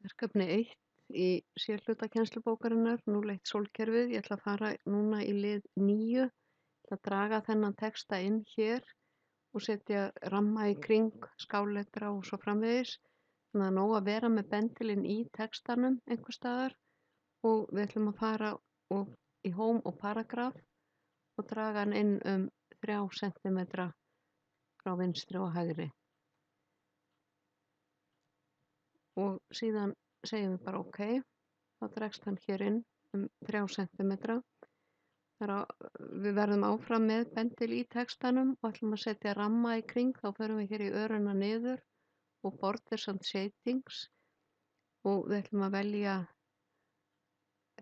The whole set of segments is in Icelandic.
Verkefni 1 í sérhluta kennslubókarinnar, Núll eitt sólkerfið. Ég ætla að fara núna í lið 9. Ég ætla að draga þennan texta inn hér og setja ramma í kring, skáletra og svo framvegis. Þannig að nóg að vera með bendilinn í textanum einhvers staðar og við ætlum að fara í home og paragraf og draga hann inn 3 cm frá vinstri og hægri. Og síðan segjum við bara OK, þá dregst hann hér inn 3 cm. Við verðum áfram með bendil í textanum og ætlum að setja ramma í kring, þá förum við hér í öruna niður og borders and shadings og við ætlum að velja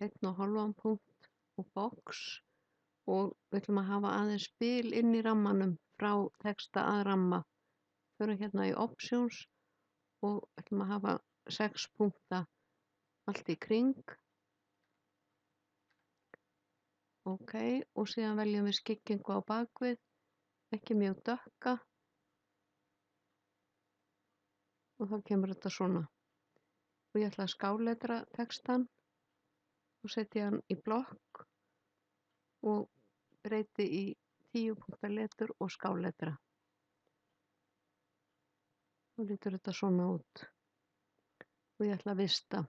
1,5 punkt og box og við ætlum að hafa aðeins bil inn í rammanum frá texta að ramma. Förum hérna í options og ætlum að hafa 6 punkta allt í kring. OK, og síðan veljum við skyggingu á bakvið, ekki mjög dökka og þá kemur þetta svona. Og ég ætla að skáletra textan og setja hann í blokk og breyti í 10 punkta letur og skáletra. Þá lítur þetta svona út og ég ætla að vista.